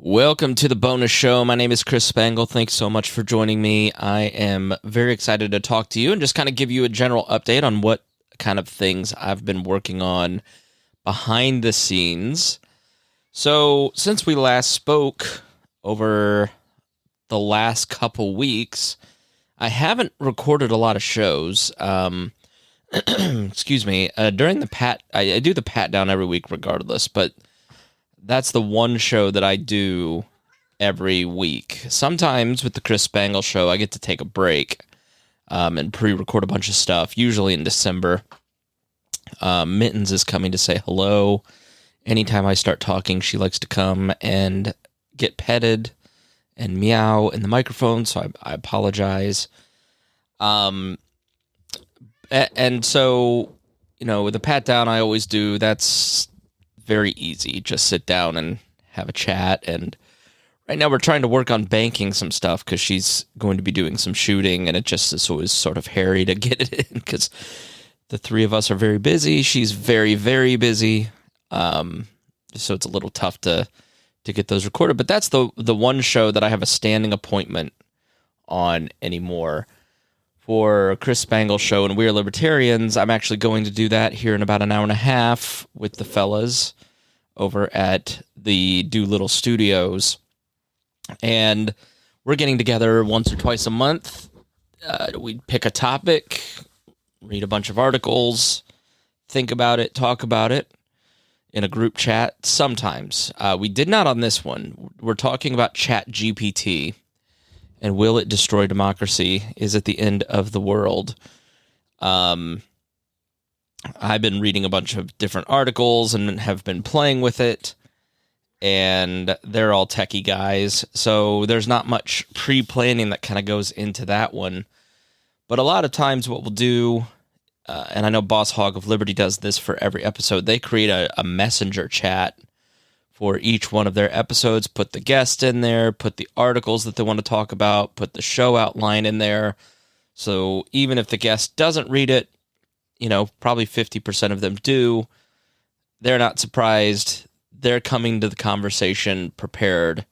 Welcome to the bonus show. My name is Chris Spangle. Thanks so much for joining me. I am very excited to talk to you and just kind of give you a general update on what kind of things I've been working on behind the scenes. So, since we last spoke over the last couple weeks, I haven't recorded a lot of shows. Excuse me. During the I do the pat down every week regardless, but that's the one show that I do every week. Sometimes with the Chris Spangle show, I get to take a break and pre-record a bunch of stuff, usually in December. Mittens is coming to say hello. Anytime I start talking, she likes to come and get petted and meow in the microphone, so I apologize. And so, with the pat down I always do, that's very easy. Just sit down and have a chat. And right now we're trying to work on banking some stuff because she's going to be doing some shooting, and it just is always sort of hairy to get it in because the three of us are very busy. She's very, very busy. So it's a little tough to get those recorded. But that's the one show that I have a standing appointment on anymore. For Chris Spangle show and We're Libertarians, I'm actually going to do that here in about an hour and a half with the fellas over at the Doolittle Studios. And we're getting together once or twice a month. We pick a topic, read a bunch of articles, think about it, talk about it in a group chat sometimes. We did not on this one. We're talking about ChatGPT. And will it destroy democracy? Is it the end of the world? I've been reading a bunch of different articles and have been playing with it. And they're all techie guys. So there's not much pre-planning that kind of goes into that one. But a lot of times what we'll do, and I know Boss Hog of Liberty does this for every episode, they create a messenger chat for each one of their episodes, put the guest in there, put the articles that they want to talk about, put the show outline in there. So even if the guest doesn't read it, probably 50% of them do, they're not surprised. They're coming to the conversation prepared.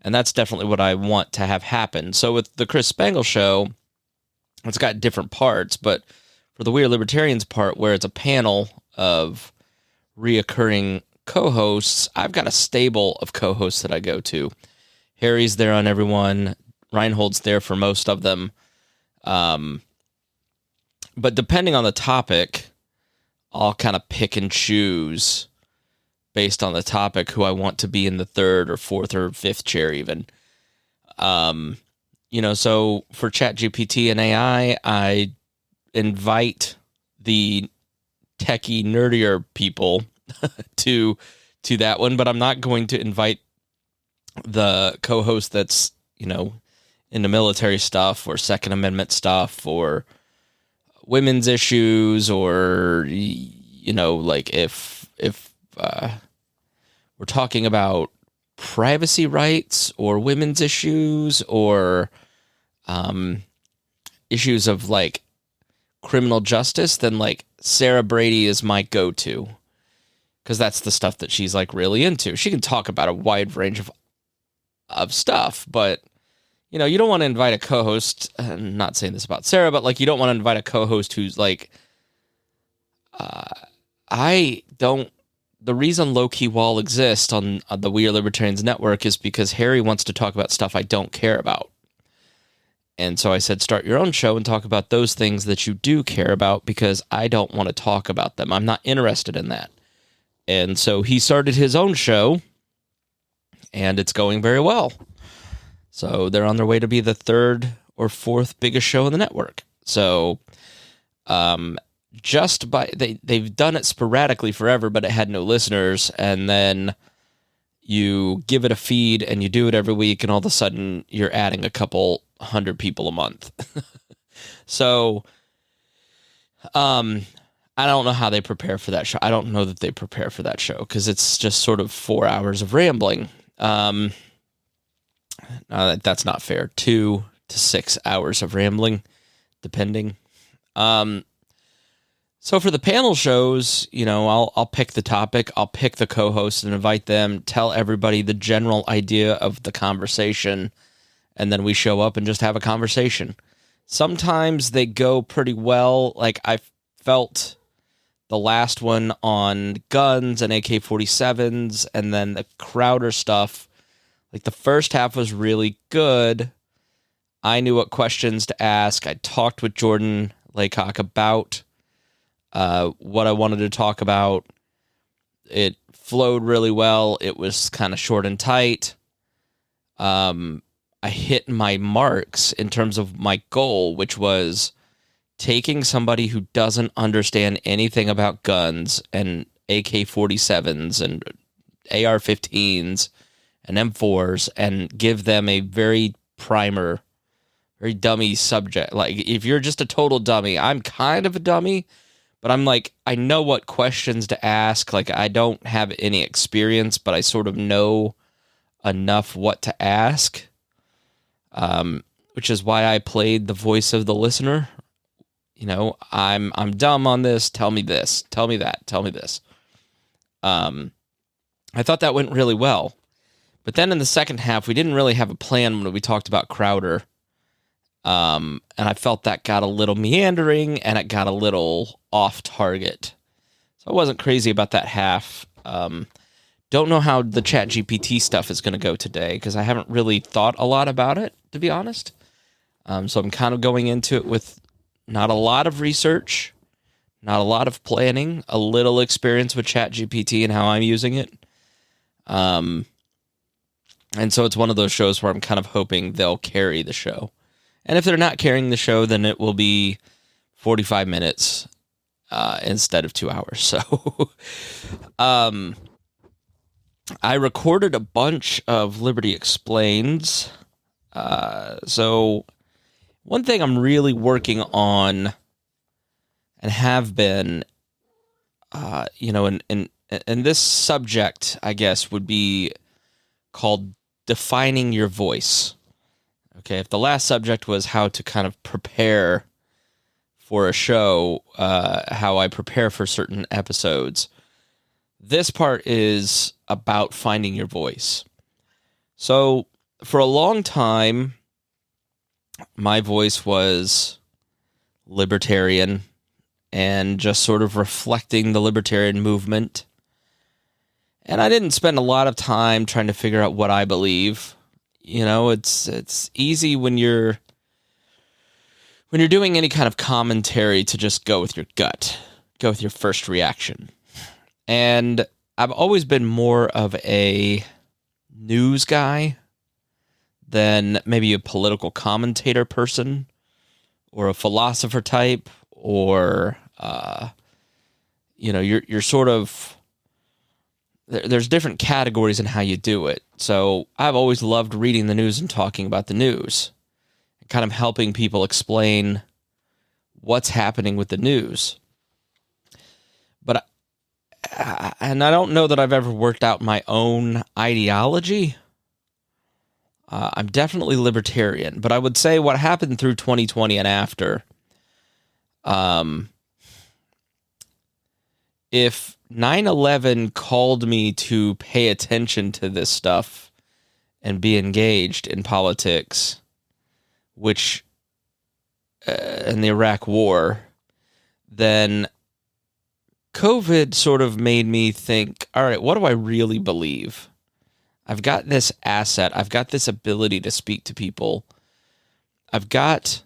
And that's definitely what I want to have happen. So with the Chris Spangle show, it's got different parts, but for the We're Libertarians part, where it's a panel of reoccurring co-hosts, I've got a stable of co-hosts that I go to. Harry's there on everyone. Reinhold's there for most of them. But depending on the topic, I'll kind of pick and choose based on the topic who I want to be in the third or fourth or fifth chair even. So for ChatGPT and AI, I invite the techie, nerdier people to that one, but I'm not going to invite the co-host that's, into military stuff or Second Amendment stuff or women's issues or, like if we're talking about privacy rights or women's issues or issues of like criminal justice, then like Sarah Brady is my go-to. Because that's the stuff that she's like really into. She can talk about a wide range of stuff, but you don't want to invite a co-host. I'm not saying this about Sarah, but like you don't want to invite a co-host who's like, the reason low-key WAL exists on the We Are Libertarians network is because Harry wants to talk about stuff I don't care about. And so I said, start your own show and talk about those things that you do care about because I don't want to talk about them. I'm not interested in that. And so he started his own show, and it's going very well. So they're on their way to be the third or fourth biggest show in the network. So they've done it sporadically forever, but it had no listeners. And then you give it a feed and you do it every week, and all of a sudden you're adding a couple hundred people a month. So I don't know how they prepare for that show. I don't know that they prepare for that show because it's just sort of 4 hours of rambling. That's not fair. 2 to 6 hours of rambling, depending. So for the panel shows, I'll pick the topic, I'll pick the co-host and invite them, tell everybody the general idea of the conversation, and then we show up and just have a conversation. Sometimes they go pretty well. Like I felt the last one on guns and AK-47s and then the Crowder stuff, like the first half was really good. I knew what questions to ask. I talked with Jordan Laycock about what I wanted to talk about. It flowed really well. It was kind of short and tight. I hit my marks in terms of my goal, which was taking somebody who doesn't understand anything about guns and AK-47s and AR-15s and M4s and give them a very dummy subject. Like, if you're just a total dummy, I'm kind of a dummy, but I'm like, I know what questions to ask. Like, I don't have any experience, but I sort of know enough what to ask, which is why I played the voice of the listener. I'm dumb on this. Tell me this. Tell me that. Tell me this. I thought that went really well. But then in the second half, we didn't really have a plan when we talked about Crowder. And I felt that got a little meandering and it got a little off target. So I wasn't crazy about that half. Don't know how the ChatGPT stuff is going to go today because I haven't really thought a lot about it, to be honest. So I'm kind of going into it with not a lot of research, not a lot of planning, a little experience with ChatGPT and how I'm using it. And so it's one of those shows where I'm kind of hoping they'll carry the show. And if they're not carrying the show, then it will be 45 minutes instead of 2 hours. So I recorded a bunch of Liberty Explains. So one thing I'm really working on and have been, and this subject, I guess, would be called defining your voice. Okay, if the last subject was how to kind of prepare for a show, how I prepare for certain episodes, this part is about finding your voice. So for a long time, my voice was libertarian and just sort of reflecting the libertarian movement. And I didn't spend a lot of time trying to figure out what I believe. It's easy when you're doing any kind of commentary to just go with your gut, go with your first reaction. And I've always been more of a news guy than maybe a political commentator person or a philosopher type, or you're sort of, there's different categories in how you do it. So I've always loved reading the news and talking about the news, kind of helping people explain what's happening with the news. But and I don't know that I've ever worked out my own ideology. I'm definitely libertarian, but I would say what happened through 2020 and after, if 9/11 called me to pay attention to this stuff and be engaged in politics, which, in the Iraq War, then COVID sort of made me think, all right, what do I really believe? I've got this asset. I've got this ability to speak to people. I've got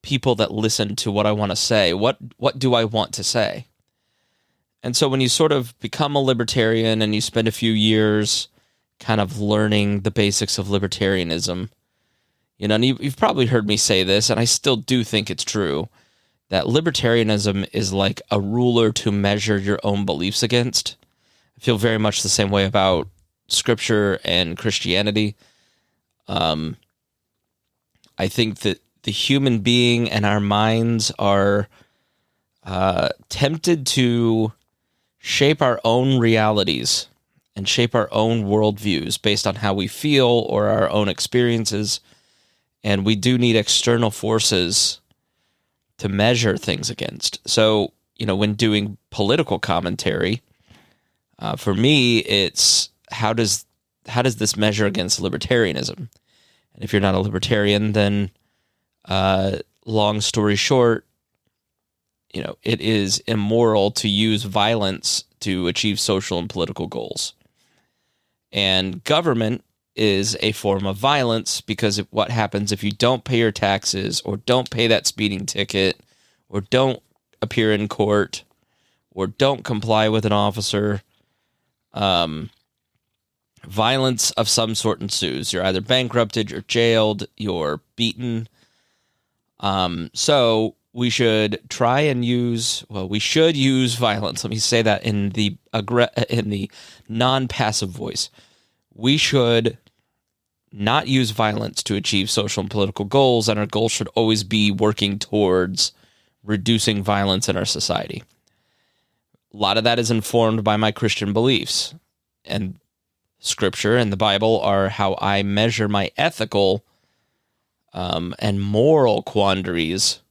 people that listen to what I want to say. What do I want to say? And so when you sort of become a libertarian and you spend a few years kind of learning the basics of libertarianism, and you've probably heard me say this, and I still do think it's true, that libertarianism is like a ruler to measure your own beliefs against. I feel very much the same way about Scripture and Christianity. I think that the human being and our minds are tempted to shape our own realities and shape our own worldviews based on how we feel or our own experiences. And we do need external forces to measure things against. So, when doing political commentary, for me, it's how does this measure against libertarianism? And if you're not a libertarian, then long story short, it is immoral to use violence to achieve social and political goals. And government is a form of violence because of what happens if you don't pay your taxes or don't pay that speeding ticket or don't appear in court or don't comply with an officer. Violence of some sort ensues. You're either bankrupted, you're jailed, you're beaten. So we should try and use violence. Let me say that in the non-passive voice. We should not use violence to achieve social and political goals, and our goal should always be working towards reducing violence in our society. A lot of that is informed by my Christian beliefs, and Scripture and the Bible are how I measure my ethical and moral quandaries.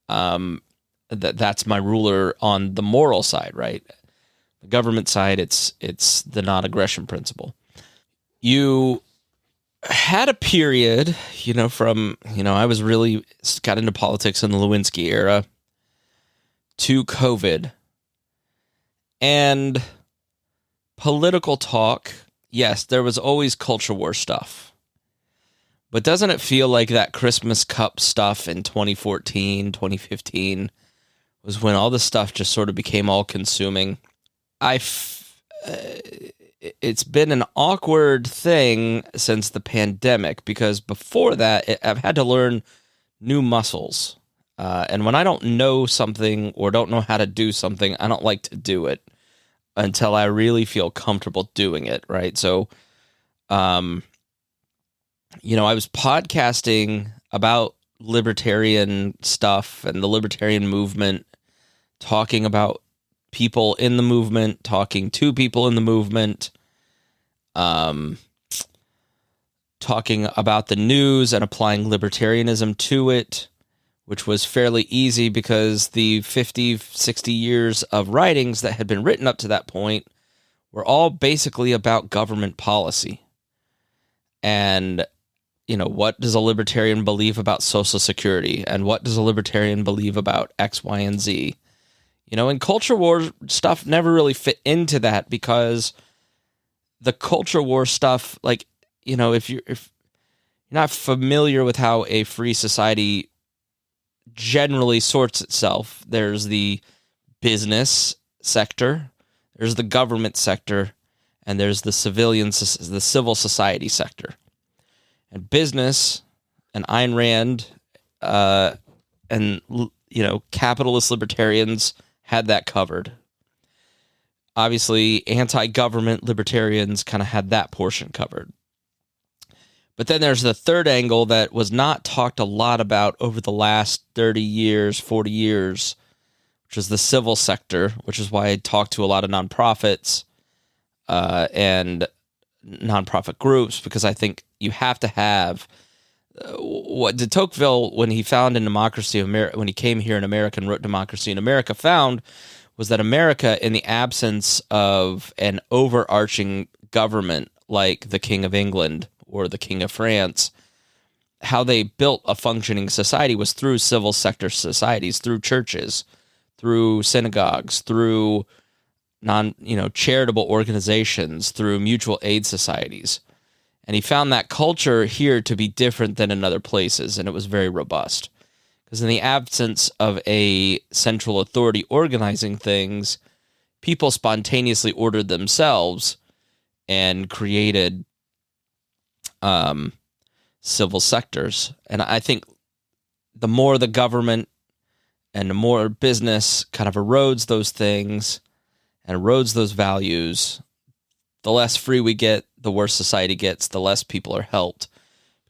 That's my ruler on the moral side, right? The government side, it's the non-aggression principle. You had a period, I was really got into politics in the Lewinsky era to COVID. And political talk, yes, there was always culture war stuff. But doesn't it feel like that Christmas Cup stuff in 2014, 2015 was when all this stuff just sort of became all-consuming? It's been an awkward thing since the pandemic because before that, I've had to learn new muscles. And when I don't know something or don't know how to do something, I don't like to do it until I really feel comfortable doing it, right? So, I was podcasting about libertarian stuff and the libertarian movement, talking about people in the movement, talking to people in the movement, talking about the news and applying libertarianism to it, which was fairly easy because the 50, 60 years of writings that had been written up to that point were all basically about government policy. And, what does a libertarian believe about Social Security? And what does a libertarian believe about X, Y, and Z? And culture war stuff never really fit into that because the culture war stuff, if you're not familiar with how a free society generally sorts itself, there's the business sector, there's the government sector, and there's the civil society sector. And business and Ayn Rand and capitalist libertarians had that covered. Obviously, anti-government libertarians kind of had that portion covered. But then there's the third angle that was not talked a lot about over the last 30 years, 40 years, which is the civil sector, which is why I talked to a lot of nonprofits and nonprofit groups, because I think you have to have what de Tocqueville, when he found in Democracy of America, when he came here in America and wrote Democracy in America, found was that America, in the absence of an overarching government like the King of England or the King of France, how they built a functioning society was through civil sector societies, through churches, through synagogues, through charitable organizations, through mutual aid societies. And he found that culture here to be different than in other places, and it was very robust. Because in the absence of a central authority organizing things, people spontaneously ordered themselves and created civil sectors. And I think the more the government and the more business kind of erodes those things and erodes those values, the less free we get, the worse society gets, the less people are helped.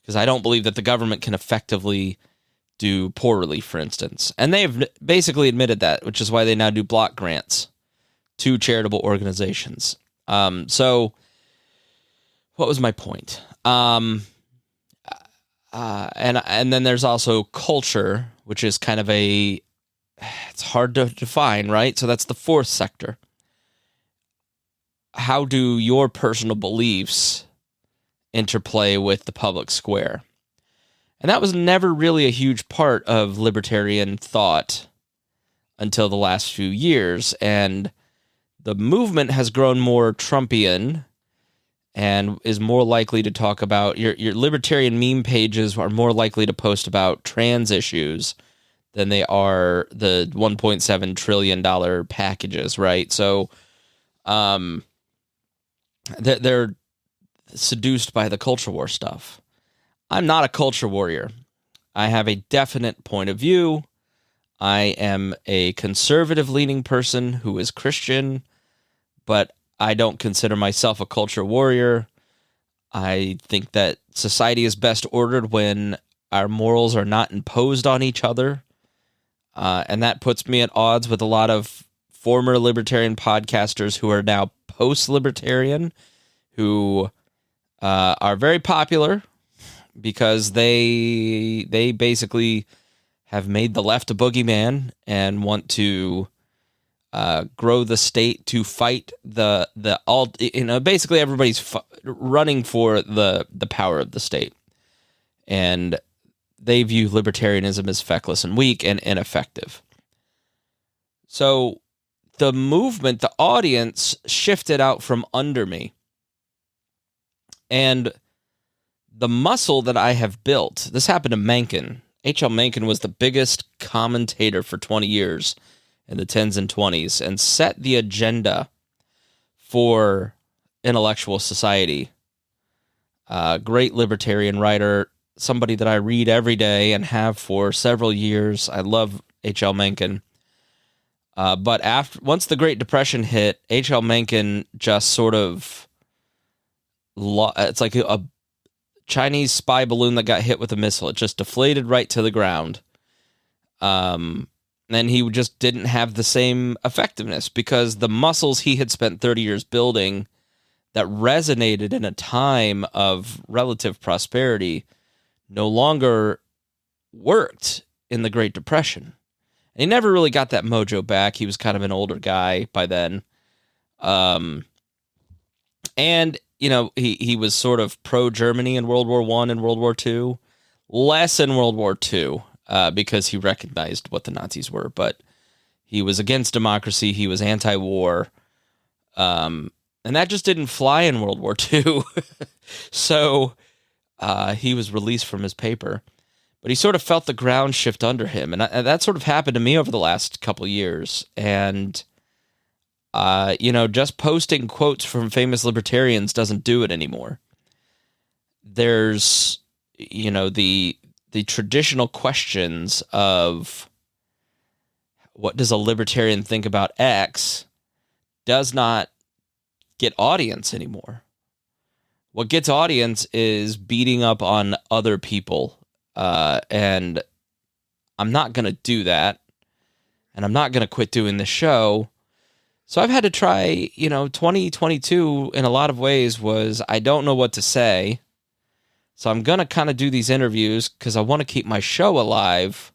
Because I don't believe that the government can effectively do poor relief, for instance. And they've basically admitted that, which is why they now do block grants to charitable organizations. So what was my point? And then there's also culture, which is kind of a it's hard to define, right? So that's the fourth sector. How do your personal beliefs interplay with the public square? And that was never really a huge part of libertarian thought until the last few years. And the movement has grown more Trumpian and is more likely to talk about your libertarian meme pages are more likely to post about trans issues than they are the $1.7 trillion packages, right? So they're seduced by the culture war stuff. I'm not a culture warrior. I have a definite point of view. I am a conservative-leaning person who is Christian, but I don't consider myself a culture warrior. I think that society is best ordered when our morals are not imposed on each other. And that puts me at odds with a lot of former libertarian podcasters who are now post-libertarian, who are very popular because they basically have made the left a boogeyman and want to grow the state to fight the alt. Basically everybody's running for the power of the state, and they view libertarianism as feckless and weak and ineffective. So the movement, the audience shifted out from under me. And the muscle that I have built, this happened to Mencken. H.L. Mencken was the biggest commentator for 20 years in the 10s and 20s and set the agenda for intellectual society. Great libertarian writer, somebody that I read every day and have for several years. I love H.L. Mencken. But once the Great Depression hit, H.L. Mencken just sort of... it's like a Chinese spy balloon that got hit with a missile. It just deflated right to the ground. And he just didn't have the same effectiveness because the muscles he had spent 30 years building that resonated in a time of relative prosperity no longer worked in the Great Depression. And he never really got that mojo back. He was kind of an older guy by then. And, he was sort of pro-Germany in World War I and World War II. Less in World War II because he recognized what the Nazis were. But he was against democracy. He was anti-war. And that just didn't fly in World War II. So he was released from his paper. But he sort of felt the ground shift under him. And that sort of happened to me over the last couple of years. And, just posting quotes from famous libertarians doesn't do it anymore. There's, the traditional questions of what does a libertarian think about X does not get audience anymore. What gets audience is beating up on other people. And I'm not going to do that. And I'm not going to quit doing the show. So I've had to try, 2022 in a lot of ways was I don't know what to say. So I'm going to kind of do these interviews because I want to keep my show alive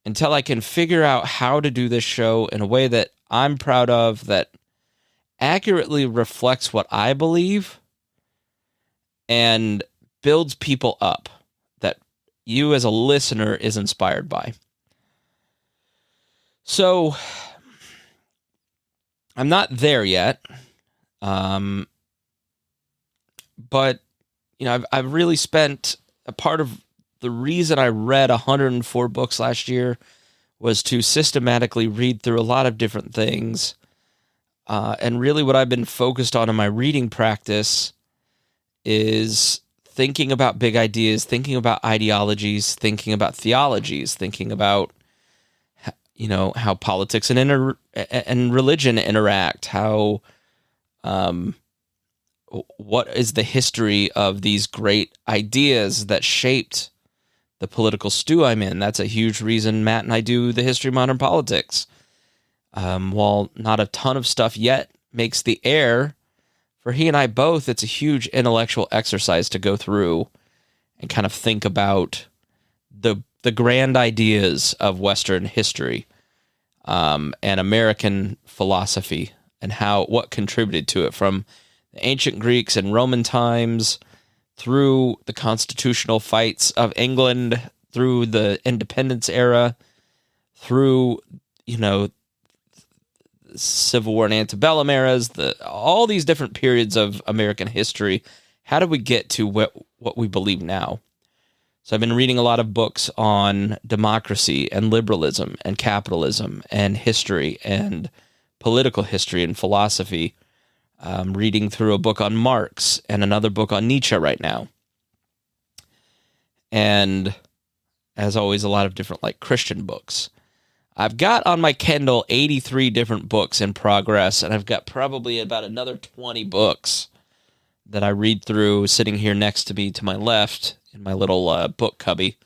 until I can figure out how to do this show in a way that I'm proud of, that accurately reflects what I believe and builds people up, that you as a listener is inspired by. So I'm not there yet, but I've really spent a part of the reason I read 104 books last year was to systematically read through a lot of different things, and really what I've been focused on in my reading practice is thinking about big ideas, thinking about ideologies, thinking about theologies, thinking about how politics and religion interact, how what is the history of these great ideas that shaped the political stew I'm in. That's a huge reason Matt and I do the history of modern politics. While not a ton of stuff yet makes the air, for he and I both, it's a huge intellectual exercise to go through and kind of think about the grand ideas of Western history. and American philosophy and what contributed to it, from the ancient Greeks and Roman times through the constitutional fights of England, through the independence era, through, Civil War and antebellum eras, all these different periods of American history. How do we get to what we believe now? So I've been reading a lot of books on democracy and liberalism and capitalism and history and political history and philosophy. I'm reading through a book on Marx and another book on Nietzsche right now. And as always, a lot of different Christian books. I've got on my Kindle 83 different books in progress, and I've got probably about another 20 books that I read through sitting here next to me to my left in my little book cubby.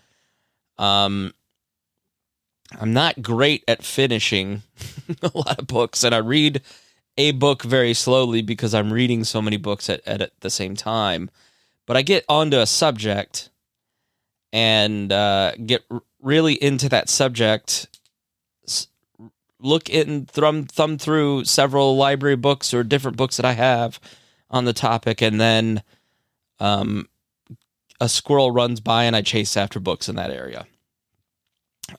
I'm not great at finishing a lot of books, and I read a book very slowly because I'm reading so many books at the same time. But I get onto a subject and get really into that subject, thumb through several library books or different books that I have on the topic, and then a squirrel runs by and I chase after books in that area.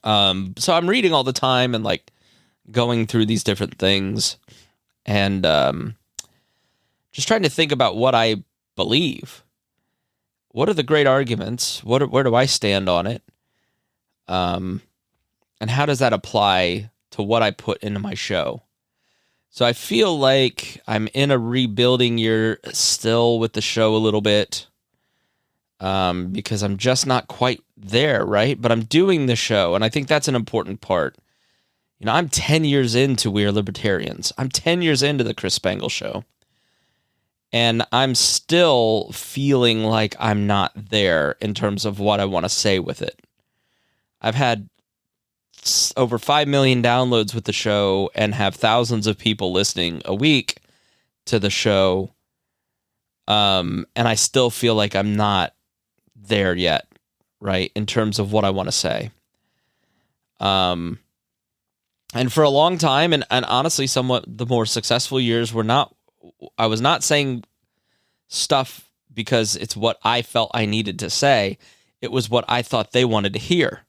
So I'm reading all the time and going through these different things and just trying to think about what I believe. What are the great arguments? Where do I stand on it? And how does that apply to what I put into my show? So I feel like I'm in a rebuilding year still with the show a little bit, because I'm just not quite there, right? But I'm doing the show, and I think that's an important part. I'm 10 years into We Are Libertarians. I'm 10 years into the Chris Spangle Show. And I'm still feeling like I'm not there in terms of what I want to say with it. I've had over 5 million downloads with the show and have thousands of people listening a week to the show. And I still feel like I'm not there yet, right? In terms of what I want to say. And for a long time, and honestly, somewhat the more successful years I was not saying stuff because it's what I felt I needed to say. It was what I thought they wanted to hear.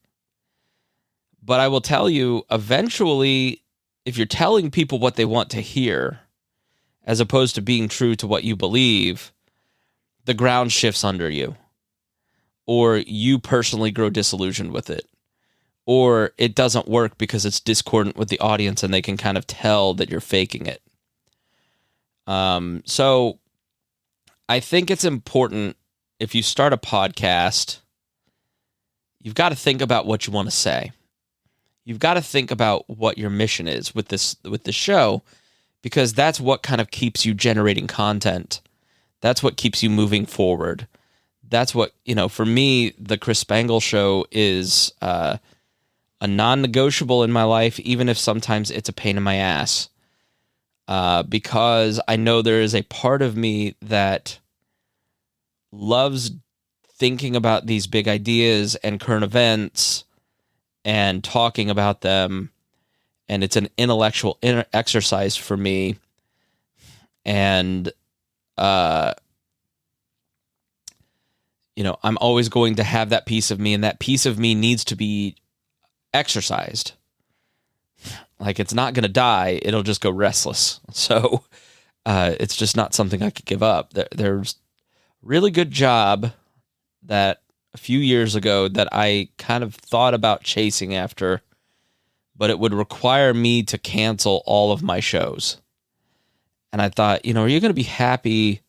But I will tell you, eventually, if you're telling people what they want to hear, as opposed to being true to what you believe, the ground shifts under you. Or you personally grow disillusioned with it. Or it doesn't work because it's discordant with the audience and they can kind of tell that you're faking it. So I think it's important, if you start a podcast, you've got to think about what you want to say. You've got to think about what your mission is with this show, because that's what kind of keeps you generating content. That's what keeps you moving forward. That's what, for me, the Chris Spangle Show is a non-negotiable in my life, even if sometimes it's a pain in my ass. Because I know there is a part of me that loves thinking about these big ideas and current events and talking about them, and it's an intellectual exercise for me. And I'm always going to have that piece of me, and that piece of me needs to be exercised. It's not going to die. It'll just go restless. So it's just not something I could give up. There's a really good job that a few years ago that I kind of thought about chasing after, but it would require me to cancel all of my shows. And I thought, are you going to be happy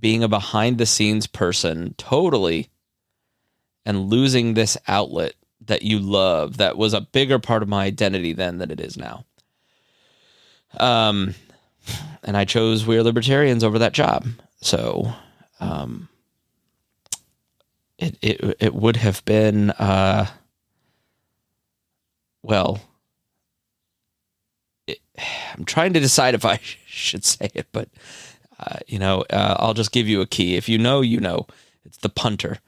being a behind-the-scenes person totally and losing this outlet that you love, that was a bigger part of my identity then than it is now? And I chose We Are Libertarians over that job. So it would have been, I'm trying to decide if I should say it, but I'll just give you a key. If you know, it's the punter.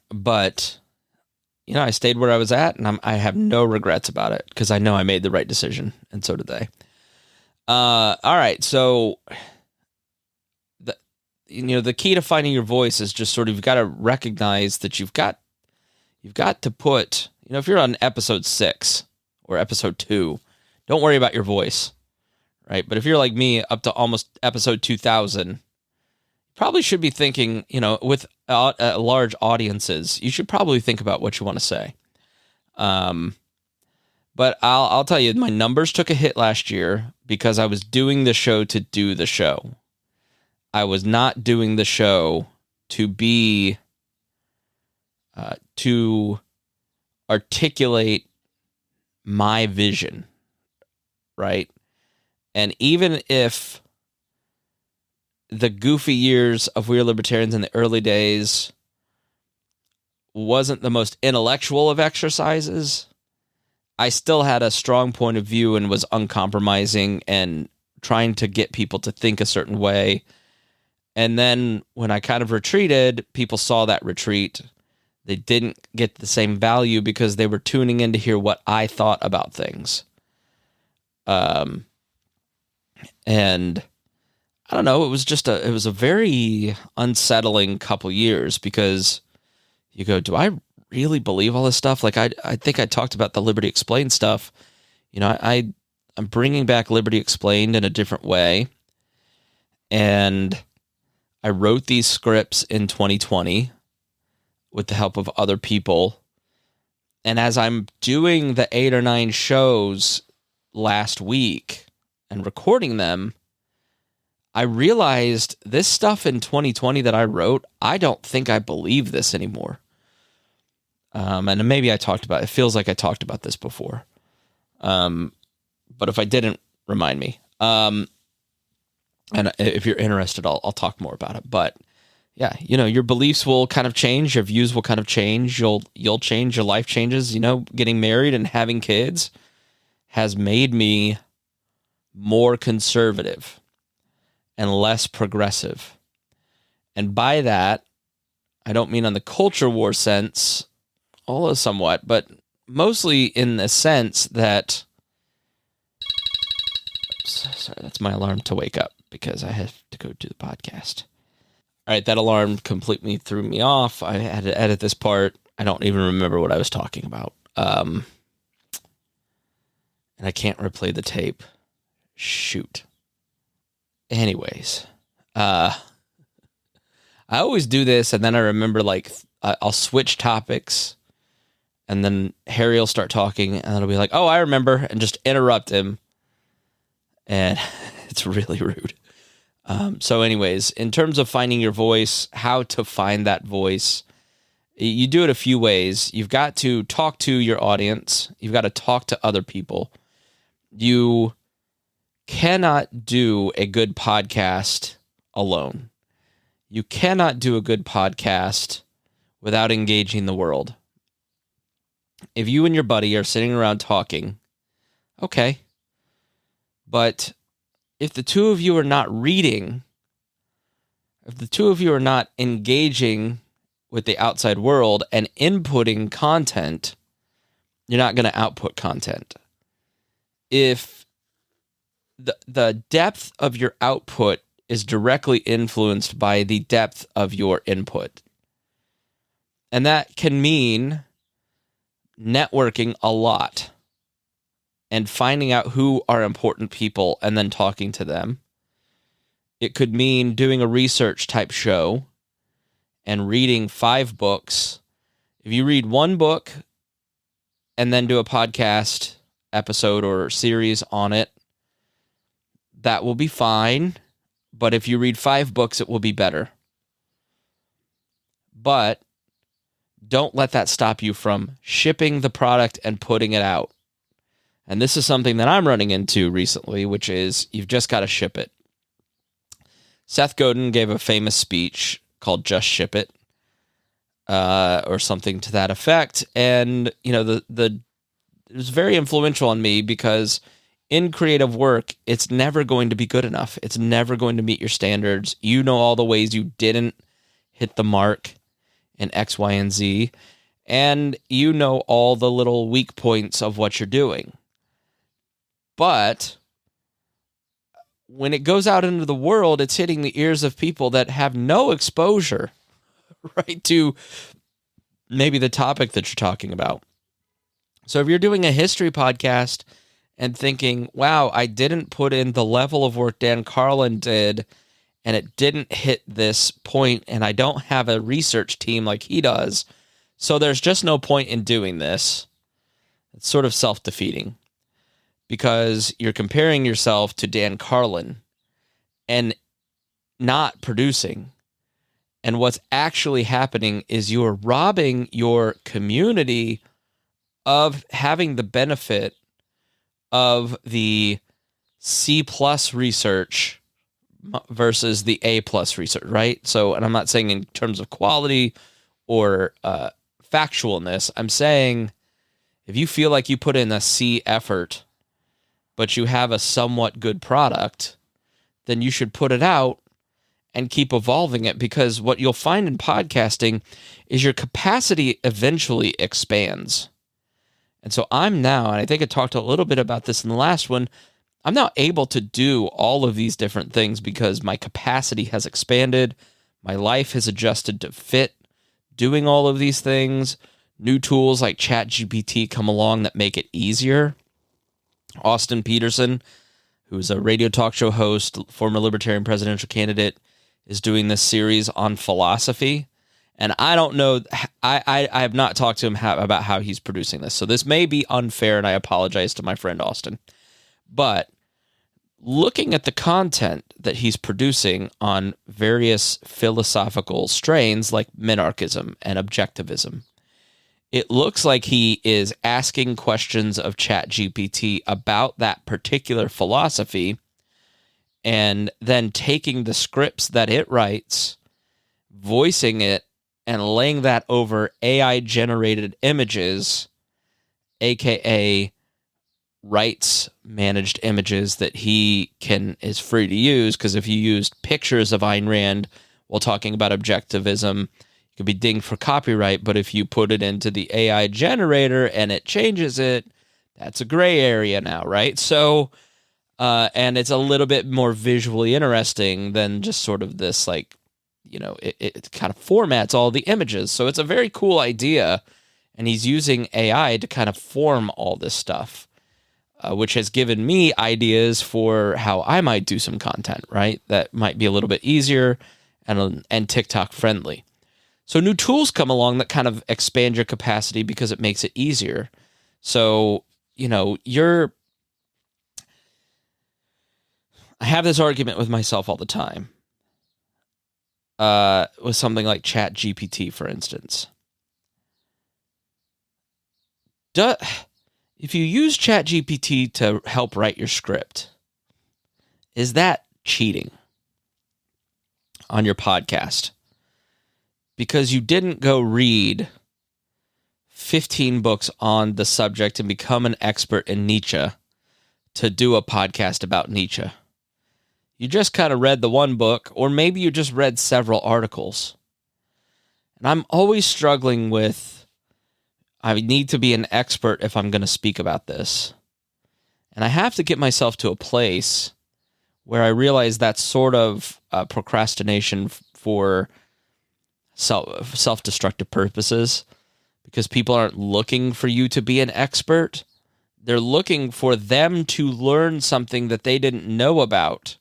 But I stayed where I was at, and I have no regrets about it because I know I made the right decision, and so did they. All right, so the key to finding your voice is just sort of, you've got to recognize that you've got to put, if you're on episode 6 or episode 2, don't worry about your voice, right? But if you're like me, up to almost episode 2000, probably should be thinking, with large audiences, you should probably think about what you want to say. But I'll tell you, my numbers took a hit last year because I was doing the show to do the show. I was not doing the show to be, to articulate my vision, right? And even if the goofy years of We Are Libertarians in the early days wasn't the most intellectual of exercises, I still had a strong point of view and was uncompromising and trying to get people to think a certain way. And then when I kind of retreated, people saw that retreat. They didn't get the same value because they were tuning in to hear what I thought about things. And I don't know, it was a very unsettling couple years because you go, do I really believe all this stuff? Like, I think I talked about the Liberty Explained stuff. I'm bringing back Liberty Explained in a different way. And I wrote these scripts in 2020 with the help of other people. And as I'm doing the 8 or 9 shows last week and recording them, I realized this stuff in 2020 that I wrote, I don't think I believe this anymore. And maybe I talked about it. It feels like I talked about this before. But if I didn't, remind me. And if you're interested, I'll talk more about it. But yeah, your beliefs will kind of change. Your views will kind of change. You'll change. Your life changes. Getting married and having kids has made me more conservative and less progressive. And by that, I don't mean on the culture war sense, although somewhat, but mostly in the sense that... Sorry, that's my alarm to wake up because I have to go do the podcast. All right, that alarm completely threw me off. I had to edit this part. I don't even remember what I was talking about. And I can't replay the tape. Shoot. Anyways, I always do this, and then I remember, I'll switch topics, and then Harry will start talking, and it'll be like, oh, I remember, and just interrupt him, and it's really rude. So anyways, in terms of finding your voice, how to find that voice, you do it a few ways. You've got to talk to your audience. You've got to talk to other people. You cannot do a good podcast alone. You cannot do a good podcast without engaging the world. If you and your buddy are sitting around talking, okay. But if the two of you are not reading, if the two of you are not engaging with the outside world and inputting content, you're not going to output content. If the depth of your output is directly influenced by the depth of your input. And that can mean networking a lot and finding out who are important people and then talking to them. It could mean doing a research type show and reading 5 books. If you read 1 book and then do a podcast episode or series on it, that will be fine. But if you read 5 books, it will be better. But don't let that stop you from shipping the product and putting it out. And this is something that I'm running into recently, which is you've just got to ship it. Seth Godin gave a famous speech called Just Ship It, or something to that effect. And, it was very influential on me because in creative work, it's never going to be good enough. It's never going to meet your standards. You know all the ways you didn't hit the mark in X, Y, and Z. and you know all the little weak points of what you're doing. But when it goes out into the world, it's hitting the ears of people that have no exposure, right, to maybe the topic that you're talking about. So if you're doing a history podcast and thinking, wow, I didn't put in the level of work Dan Carlin did, and it didn't hit this point, and I don't have a research team like he does, so there's just no point in doing this. It's sort of self-defeating, because you're comparing yourself to Dan Carlin and not producing. And what's actually happening is you're robbing your community of having the benefit of the C+ research versus the A+ research, right? So, and I'm not saying in terms of quality or factualness. I'm saying if you feel like you put in a C effort, but you have a somewhat good product, then you should put it out and keep evolving it, because what you'll find in podcasting is your capacity eventually expands. And so I'm now, and I think I talked a little bit about this in the last one, I'm now able to do all of these different things because my capacity has expanded. My life has adjusted to fit doing all of these things. New tools like ChatGPT come along that make it easier. Austin Peterson, who is a radio talk show host, former Libertarian presidential candidate, is doing this series on philosophy. And I don't know, I have not talked to him about how he's producing this. So this may be unfair, and I apologize to my friend Austin. But looking at the content that he's producing on various philosophical strains like minarchism and objectivism, it looks like he is asking questions of ChatGPT about that particular philosophy and then taking the scripts that it writes, voicing it, and laying that over AI-generated images, aka rights-managed images that he is free to use, because if you used pictures of Ayn Rand while talking about objectivism, you could be dinged for copyright, but if you put it into the AI generator and it changes it, that's a gray area now, right? So, and it's a little bit more visually interesting than just sort of this, like, you know, it kind of formats all the images. So it's a very cool idea, and he's using AI to kind of form all this stuff, which has given me ideas for how I might do some content, right? That might be a little bit easier and TikTok friendly. So new tools come along that kind of expand your capacity because it makes it easier. So, you know, I have this argument with myself all the time. With something like ChatGPT, for instance. If you use ChatGPT to help write your script, is that cheating on your podcast? Because you didn't go read 15 books on the subject and become an expert in Nietzsche to do a podcast about Nietzsche. You just kind of read the one book, or maybe you just read several articles. And I'm always struggling with, I need to be an expert if I'm going to speak about this. And I have to get myself to a place where I realize that's sort of procrastination for self-destructive purposes, because people aren't looking for you to be an expert. They're looking for them to learn something that they didn't know about.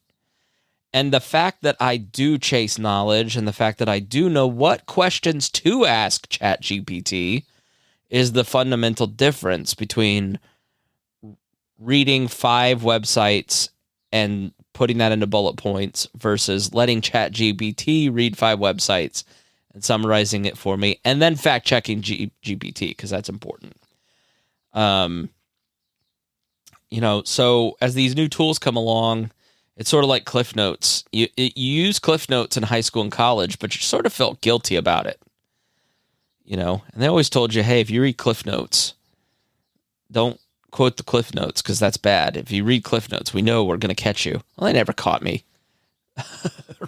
And the fact that I do chase knowledge, and the fact that I do know what questions to ask ChatGPT, is the fundamental difference between reading 5 websites and putting that into bullet points versus letting ChatGPT read 5 websites and summarizing it for me, and then fact-checking GPT, because that's important. You know, so as these new tools come along, it's sort of like Cliff Notes. You use Cliff Notes in high school and college, but you sort of felt guilty about it. You know, and they always told you, hey, if you read Cliff Notes, don't quote the Cliff Notes, because that's bad. If you read Cliff Notes, we know we're going to catch you. Well, they never caught me.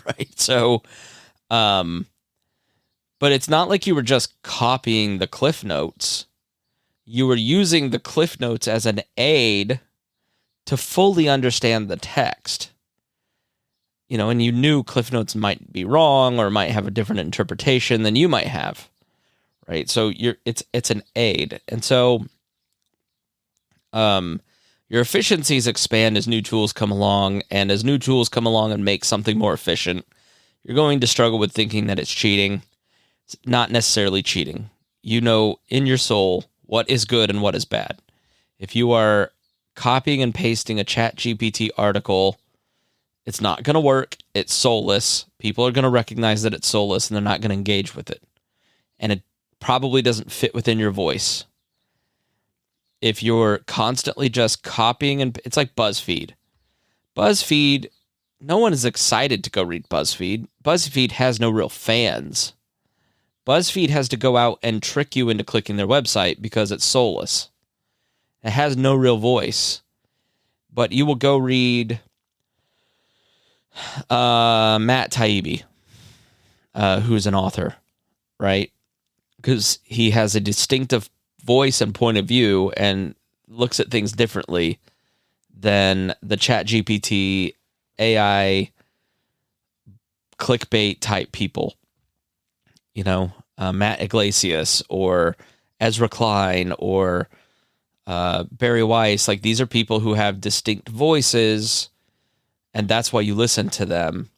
Right? So, But it's not like you were just copying the Cliff Notes. You were using the Cliff Notes as an aid to fully understand the text. And you knew Cliff Notes might be wrong or might have a different interpretation than you might have, right? So it's an aid. And so your efficiencies expand as new tools come along, and as new tools come along and make something more efficient, you're going to struggle with thinking that it's cheating. It's not necessarily cheating. You know in your soul what is good and what is bad. If you are copying and pasting a ChatGPT article, it's not going to work. It's soulless. People are going to recognize that it's soulless, and they're not going to engage with it. And it probably doesn't fit within your voice. If you're constantly just copying, and it's like BuzzFeed. BuzzFeed, no one is excited to go read BuzzFeed. BuzzFeed has no real fans. BuzzFeed has to go out and trick you into clicking their website because it's soulless. It has no real voice. But you will go read Matt Taibbi, who's an author, right? Because he has a distinctive voice and point of view and looks at things differently than the ChatGPT AI clickbait type people. Matt Iglesias or Ezra Klein or Barry Weiss. Like, these are people who have distinct voices, and that's why you listen to them.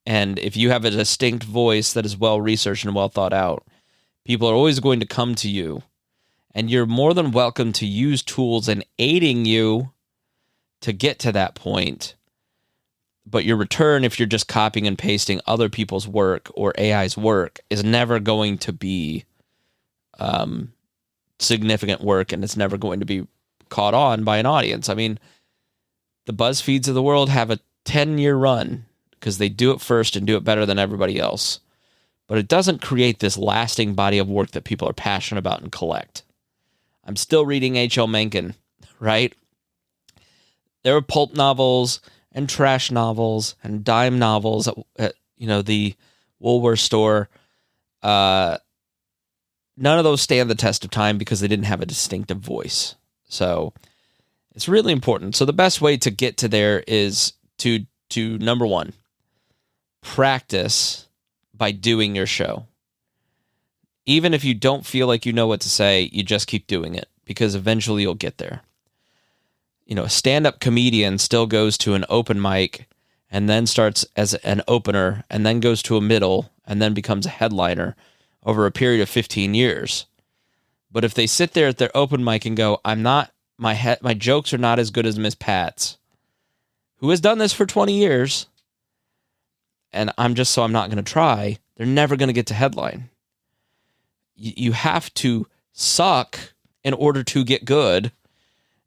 And if you have a distinct voice that is well researched and well thought out, people are always going to come to you. And you're more than welcome to use tools in aiding you to get to that point. But your return, if you're just copying and pasting other people's work or AI's work, is never going to be significant work, and it's never going to be caught on by an audience. I mean, the BuzzFeeds of the world have a 10-year run because they do it first and do it better than everybody else. But it doesn't create this lasting body of work that people are passionate about and collect. I'm still reading H.L. Mencken, right? There were pulp novels and trash novels and dime novels at the Woolworth store. None of those stand the test of time because they didn't have a distinctive voice. So it's really important. So the best way to get to there is to number one, practice by doing your show. Even if you don't feel like you know what to say, you just keep doing it because eventually you'll get there. A stand-up comedian still goes to an open mic and then starts as an opener and then goes to a middle and then becomes a headliner over a period of 15 years. But if they sit there at their open mic and go, my jokes are not as good as Miss Pat's, who has done this for 20 years, and I'm not going to try, they're never going to get to headline. You have to suck in order to get good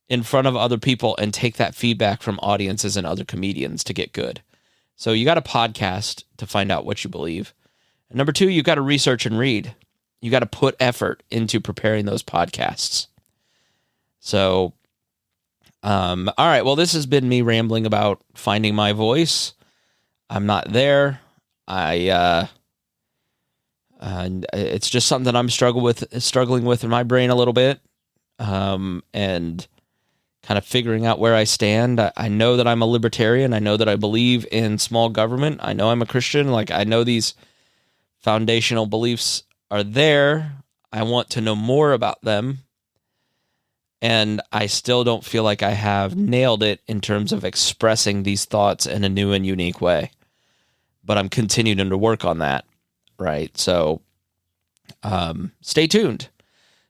in front of other people and take that feedback from audiences and other comedians to get good. So you got a podcast to find out what you believe. And number two, you got to research and read. You got to put effort into preparing those podcasts. So, all right. Well, this has been me rambling about finding my voice. I'm not there. It's just something that I'm struggling with in my brain a little bit. And kind of figuring out where I stand. I know that I'm a libertarian. I know that I believe in small government. I know I'm a Christian. Like, I know these foundational beliefs are there. I want to know more about them. And I still don't feel like I have nailed it in terms of expressing these thoughts in a new and unique way. But I'm continuing to work on that, right? So stay tuned.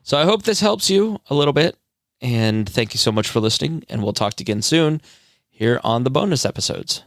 So I hope this helps you a little bit. And thank you so much for listening. And we'll talk to you again soon here on the bonus episodes.